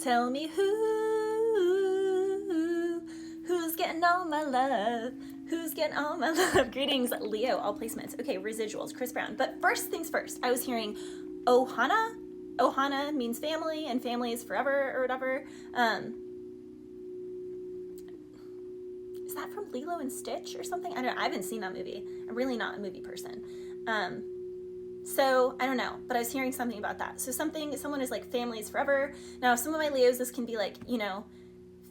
Tell me who's getting all my love? Who's getting all my love? Greetings, Leo, all placements. Okay, residuals, Chris Brown. But first things first, I was hearing OHANA. OHANA means family, and family is forever or whatever. Is that from Lilo and Stitch or something? I don't know. I haven't seen that movie. I'm really not a movie person. So I don't know, but I was hearing something about that. So someone is like family is forever. Now, some of my Leos, this can be like,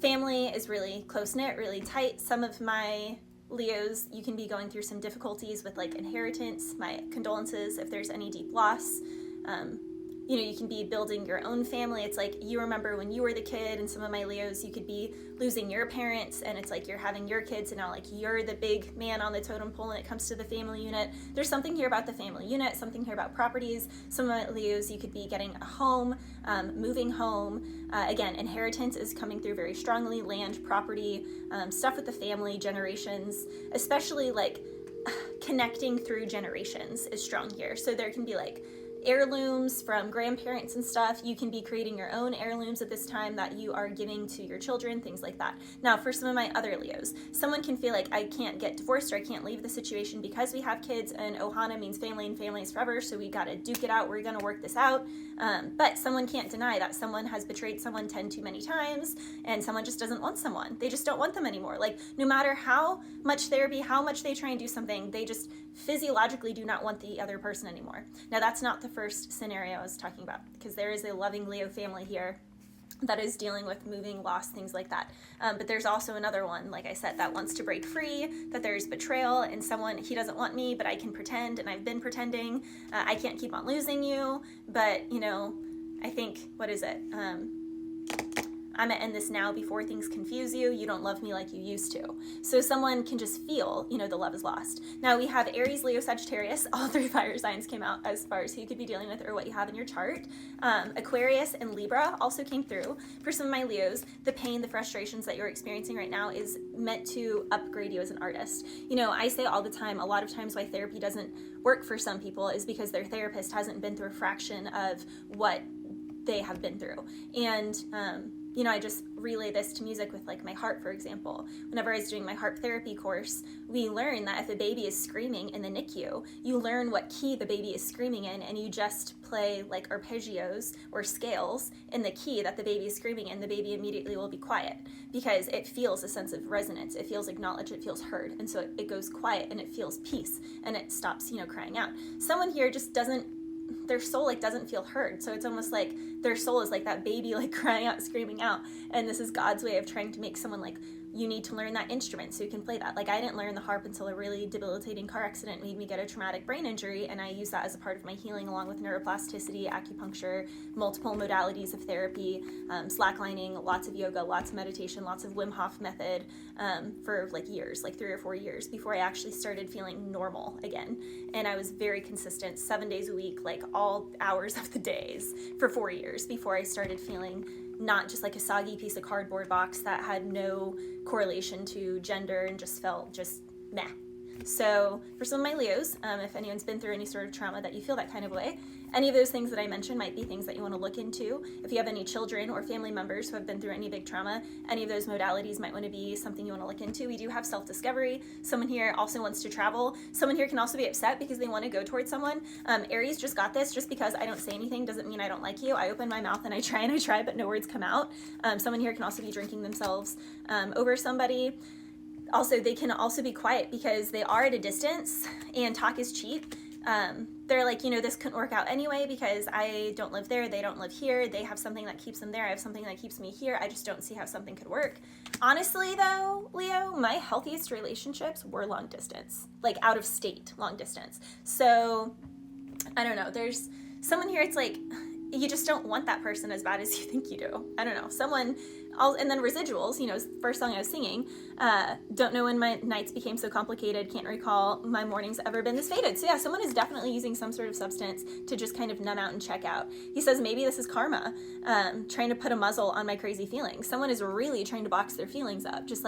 family is really close-knit, really tight. Some of my Leos, you can be going through some difficulties with like inheritance. My condolences if there's any deep loss. You can be building your own family. It's like you remember when you were the kid, and some of my Leos, you could be losing your parents, and it's like you're having your kids, and now like you're the big man on the totem pole when it comes to the family unit. There's something here about the family unit, something here about properties. Some of my Leos, you could be getting a home, moving home. Again, inheritance is coming through very strongly, land, property, stuff with the family, generations, especially like connecting through generations is strong here. So there can be like heirlooms from grandparents and stuff. You can be creating your own heirlooms at this time that you are giving to your children, things like that. Now, for some of my other Leos, someone can feel like I can't get divorced or I can't leave the situation because we have kids, and Ohana means family and family is forever, so we gotta duke it out, we're gonna work this out. But someone can't deny that someone has betrayed someone 10 too many times, and someone just doesn't want someone. They just don't want them anymore. Like, no matter how much therapy, how much they try and do something, they just physiologically do not want the other person anymore. Now, that's not the first scenario I was talking about, because there is a loving Leo family here that is dealing with moving, loss, things like that. But there's also another one, like I said, that wants to break free, that there's betrayal, and someone, he doesn't want me, but I can pretend, and I've been pretending. I can't keep on losing you, but, I think, what is it? I'm gonna end this now before things confuse you. You don't love me like you used to. So someone can just feel, the love is lost. Now we have Aries, Leo, Sagittarius. All three fire signs came out as far as who you could be dealing with or what you have in your chart. Aquarius and Libra also came through. For some of my Leos, the pain, the frustrations that you're experiencing right now is meant to upgrade you as an artist. I say all the time, a lot of times why therapy doesn't work for some people is because their therapist hasn't been through a fraction of what they have been through. And, I just relay this to music with like my harp, for example. Whenever I was doing my harp therapy course, we learn that if a baby is screaming in the NICU, you learn what key the baby is screaming in, and you just play like arpeggios or scales in the key that the baby is screaming in. The baby immediately will be quiet because it feels a sense of resonance. It feels acknowledged, it feels heard. And so it goes quiet and it feels peace and it stops, crying out. Someone here just their soul doesn't feel heard. So it's almost like their soul is like that baby crying out, screaming out. And this is God's way of trying to make someone you need to learn that instrument so you can play that. I didn't learn the harp until a really debilitating car accident made me get a traumatic brain injury, and I use that as a part of my healing along with neuroplasticity, acupuncture, multiple modalities of therapy, slacklining, lots of yoga, lots of meditation, lots of Wim Hof method for years, 3 or 4 years before I actually started feeling normal again. And I was very consistent, 7 days a week, all hours of the days for 4 years before I started feeling not just like a soggy piece of cardboard box that had no correlation to gender and just felt just meh. So for some of my Leos, if anyone's been through any sort of trauma that you feel that kind of way, any of those things that I mentioned might be things that you want to look into. If you have any children or family members who have been through any big trauma, any of those modalities might want to be something you want to look into. We do have self-discovery. Someone here also wants to travel. Someone here can also be upset because they want to go towards someone. Aries just got this. Just because I don't say anything doesn't mean I don't like you. I open my mouth and I try, but no words come out. Someone here can also be drinking themselves over somebody. Also, they can also be quiet because they are at a distance and talk is cheap. They're like, this couldn't work out anyway because I don't live there, they don't live here, they have something that keeps them there, I have something that keeps me here, I just don't see how something could work. Honestly though, Leo, my healthiest relationships were long distance, out of state long distance. So, I don't know, there's someone here, it's you just don't want that person as bad as you think you do. I don't know, and then residuals, first song I was singing, don't know when my nights became so complicated, can't recall my mornings ever been this faded. So yeah, someone is definitely using some sort of substance to just kind of numb out and check out. He says, maybe this is karma, trying to put a muzzle on my crazy feelings. Someone is really trying to box their feelings up, just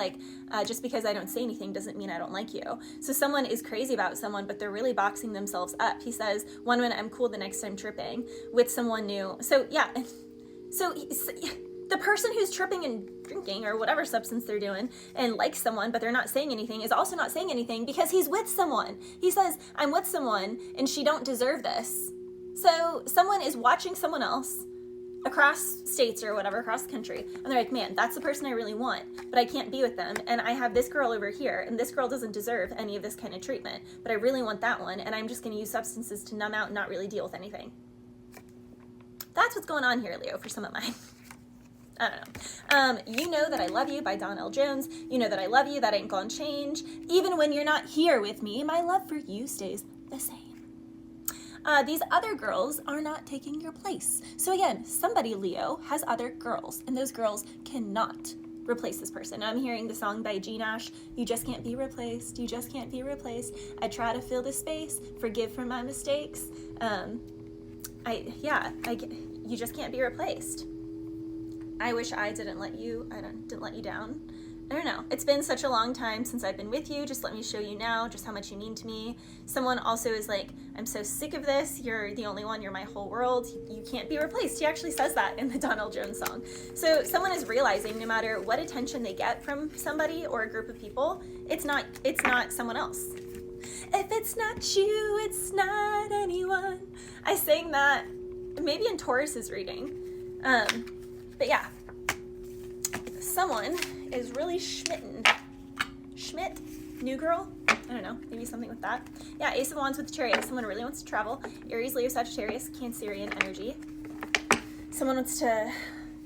because I don't say anything doesn't mean I don't like you. So someone is crazy about someone, but they're really boxing themselves up. He says, one minute I'm cool, the next I'm tripping with someone new. So yeah, The person who's tripping and drinking or whatever substance they're doing and likes someone, but they're not saying anything, is also not saying anything because he's with someone. He says, I'm with someone and she don't deserve this. So someone is watching someone else across states or whatever, across the country, and they're like, man, that's the person I really want, but I can't be with them, and I have this girl over here, and this girl doesn't deserve any of this kind of treatment, but I really want that one, and I'm just going to use substances to numb out and not really deal with anything. That's what's going on here, Leo, for some of mine. I don't know. You Know That I Love You by Don L. Jones. You know that I love you, that ain't gonna change. Even when you're not here with me, my love for you stays the same. These other girls are not taking your place. So again, somebody, Leo, has other girls, and those girls cannot replace this person. I'm hearing the song by G Nash, You Just Can't Be Replaced, You Just Can't Be Replaced. I try to fill the space, forgive for my mistakes. You just can't be replaced. I wish I didn't let you down. I don't know. It's been such a long time since I've been with you. Just let me show you now just how much you mean to me. Someone also is like, I'm so sick of this. You're the only one. You're my whole world. You can't be replaced. He actually says that in the Donald Jones song. So someone is realizing no matter what attention they get from somebody or a group of people, it's not someone else. If it's not you, it's not anyone. I sang that maybe in Taurus's reading. But yeah, someone is really schmitten. Schmidt, new girl? I don't know, maybe something with that. Yeah, Ace of Wands with the Chariot. Someone really wants to travel. Aries, Leo, Sagittarius, Cancerian energy. Someone wants to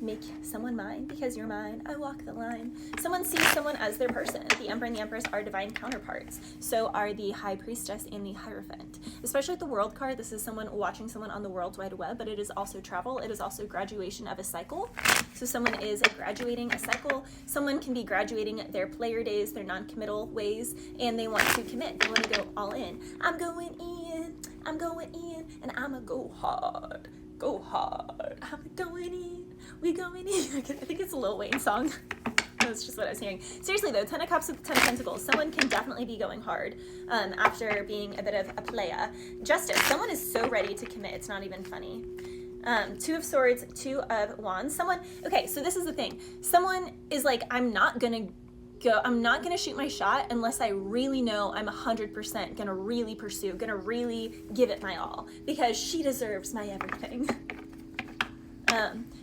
make someone mine because you're mine. I walk the line. Someone sees someone as their person. The Emperor and the Empress are divine counterparts. So are the High Priestess and the Hierophant. Especially with the World card, this is someone watching someone on the World Wide Web, but it is also travel. It is also graduation of a cycle. So someone is graduating a cycle. Someone can be graduating their player days, their non-committal ways, and they want to commit. They want to go all in. I'm going in, and I'ma go hard. Go hard. I'm going in. We going in. I think it's a Lil Wayne song. That's just what I was hearing. Seriously though, 10 of Cups with the 10 of Pentacles. Someone can definitely be going hard after being a bit of a playa. Justice. Someone is so ready to commit. It's not even funny. 2 of Swords, 2 of Wands. Okay, so this is the thing. Someone is like, I'm not gonna shoot my shot unless I really know I'm 100% gonna really pursue, gonna really give it my all, because she deserves my everything.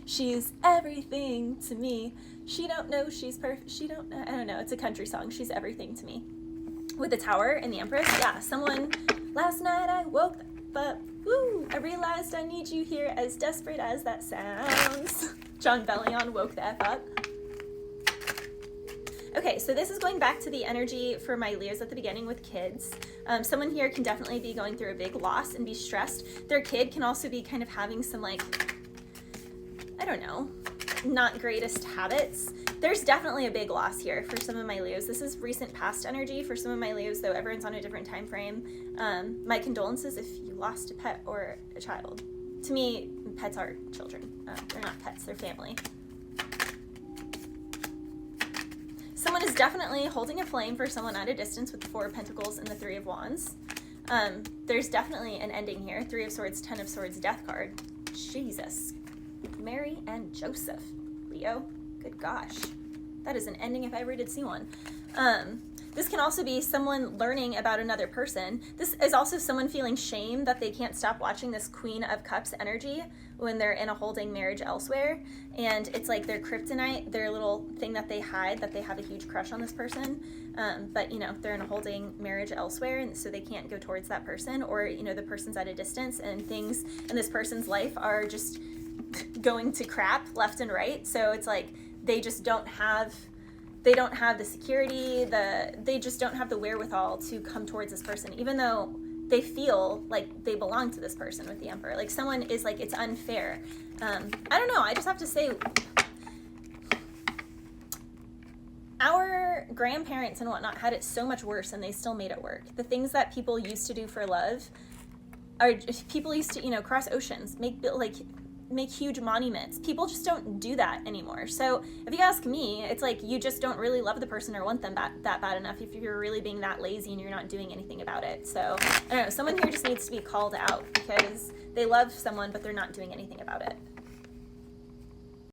She's everything to me. She don't know she's perfect. I don't know. It's a country song. She's everything to me. With the Tower and the Empress, yeah, someone, last night I woke up, woo, I realized I need you here, as desperate as that sounds. John Bellion woke the F up. Okay, so this is going back to the energy for my Leos at the beginning with kids. Someone here can definitely be going through a big loss and be stressed. Their kid can also be kind of having some, like, I don't know, not greatest habits. There's definitely a big loss here for some of my Leos. This is recent past energy for some of my Leos, though everyone's on a different time frame. My condolences if you lost a pet or a child. To me, pets are children. They're not pets, they're family. Someone is definitely holding a flame for someone at a distance with the 4 of Pentacles and the 3 of Wands. There's definitely an ending here. 3 of Swords, 10 of Swords, Death card. Jesus. Mary and Joseph. Leo, good gosh. That is an ending if I ever did see one. This can also be someone learning about another person. This is also someone feeling shame that they can't stop watching this Queen of Cups energy when they're in a holding marriage elsewhere. And it's like their kryptonite, their little thing that they hide, that they have a huge crush on this person. But, you know, they're in a holding marriage elsewhere, and so they can't go towards that person, or, you know, the person's at a distance and things in this person's life are just going to crap left and right. So it's like they just don't have the security, they just don't have the wherewithal to come towards this person, even though they feel like they belong to this person with the Emperor. Like someone is like, it's unfair. I don't know, I just have to say, our grandparents and whatnot had it so much worse and they still made it work. The things that people used to do for love are, people used to, you know, cross oceans, make huge monuments. People just don't do that anymore. So if you ask me, it's like you just don't really love the person or want them that bad enough if you're really being that lazy and you're not doing anything about it. So I don't know, someone here just needs to be called out because they love someone but they're not doing anything about it.